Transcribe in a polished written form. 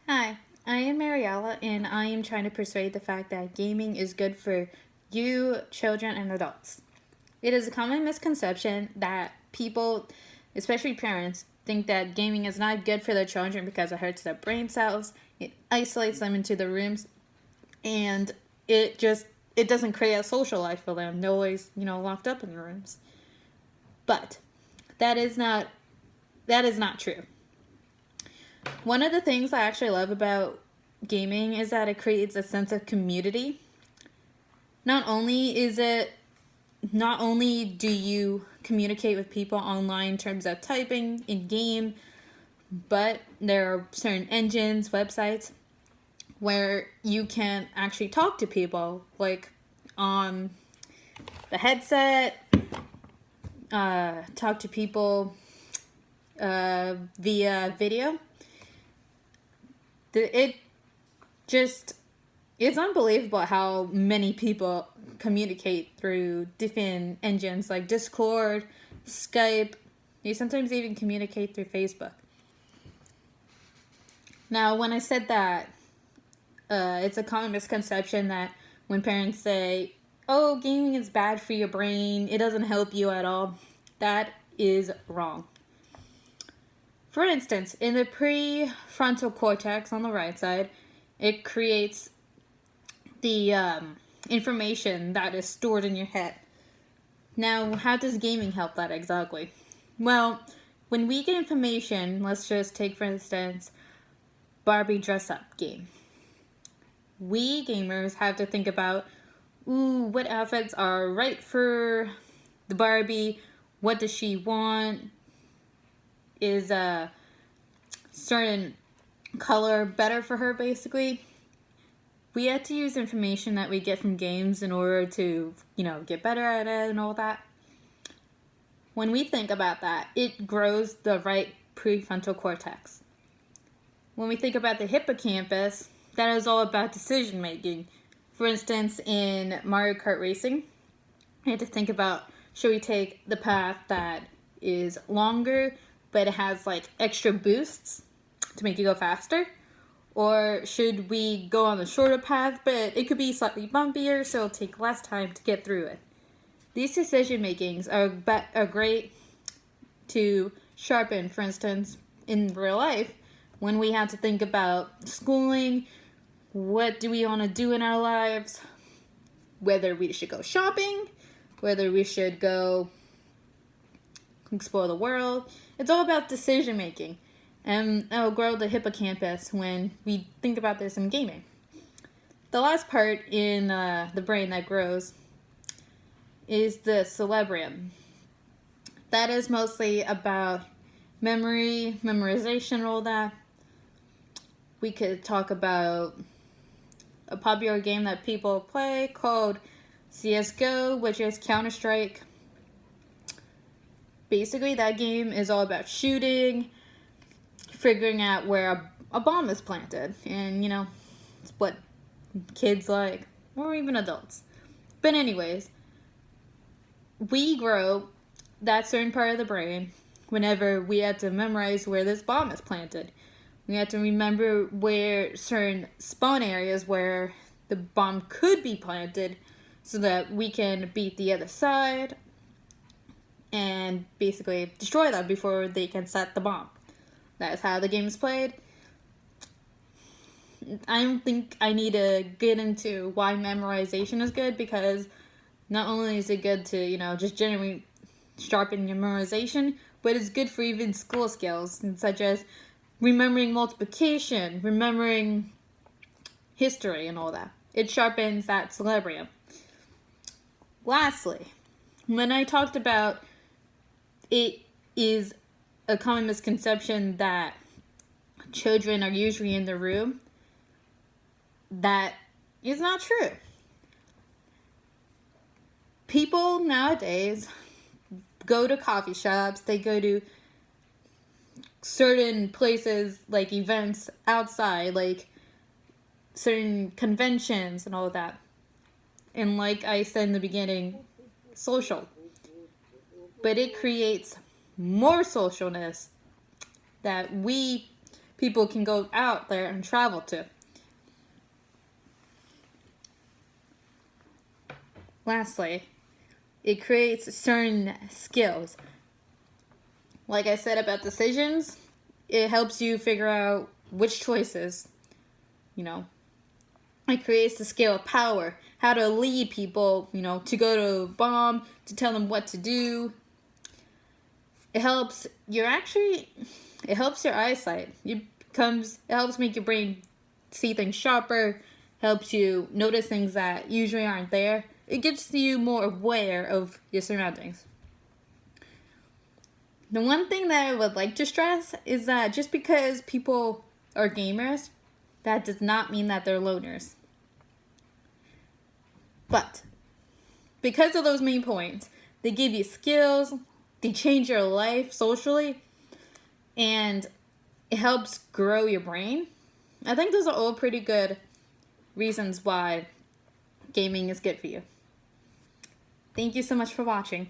Hi, I am Mariella, and I am trying to persuade the fact that gaming is good for you, children, and adults. It is a common misconception that people, especially parents, think that gaming is not good for their children because it hurts their brain cells, it isolates them into the rooms, and it doesn't create a social life for them. They're always, locked up in the rooms. But that is not that is not true. One of the things I actually love about gaming is that it creates a sense of community. Not only do you communicate with people online in terms of typing in game, but there are certain engines, websites where you can actually talk to people, like on the headset, talk to people via video. It just it's unbelievable how many people communicate through different engines like Discord, Skype. You sometimes even communicate through Facebook. Now, when I said that, it's a common misconception that when parents say, "Oh, gaming is bad for your brain, it doesn't help you at all," that is wrong. For instance, in the prefrontal cortex on the right side, it creates the information that is stored in your head. Now, how does gaming help that exactly? Well, when we get information, let's just take for instance Barbie dress up game. We gamers have to think about, what outfits are right for the Barbie? What does she want? Is a certain color better for her, basically? We have to use information that we get from games in order to, get better at it and all that. When we think about that, it grows the right prefrontal cortex. When we think about the hippocampus, that is all about decision making. For instance, in Mario Kart Racing, you have to think about, should we take the path that is longer, but it has like extra boosts to make you go faster? Or should we go on the shorter path, but it could be slightly bumpier, so it'll take less time to get through it? These decision makings are great to sharpen, for instance, in real life, when we have to think about schooling, what do we want to do in our lives, whether we should go shopping, whether we should go explore the world. It's all about decision making. And it'll grow the hippocampus when we think about this in gaming. The last part in the brain that grows is the cerebrium. That is mostly about memory, memorization, all that. We could talk about a popular game that people play called CSGO, which is Counter-Strike. Basically, that game is all about shooting, figuring out where a bomb is planted, and it's what kids like, or even adults. But anyways, we grow that certain part of the brain whenever we have to memorize where this bomb is planted. We have to remember where certain spawn areas where the bomb could be planted so that we can beat the other side and basically destroy them before they can set the bomb. That's how the game is played. I don't think I need to get into why memorization is good, because not only is it good to, just generally sharpen your memorization, but it's good for even school skills, such as remembering multiplication, remembering history, and all that. It sharpens that cerebrium. Lastly, when I talked about it is a common misconception that children are usually in the room, that is not true. People nowadays go to coffee shops, they go to certain places, like events outside, like certain conventions and all of that. And like I said in the beginning, social. But it creates more socialness that we people can go out there and travel to. Lastly, it creates certain skills. Like I said about decisions, it helps you figure out which choices, It creates the skill of power, how to lead people, to go to a bomb, to tell them what to do. It helps your eyesight. It helps make your brain see things sharper, helps you notice things that usually aren't there. It gets you more aware of your surroundings. The one thing that I would like to stress is that just because people are gamers, that does not mean that they're loners. But because of those main points, they give you skills, they change your life socially, and it helps grow your brain. I think those are all pretty good reasons why gaming is good for you. Thank you so much for watching.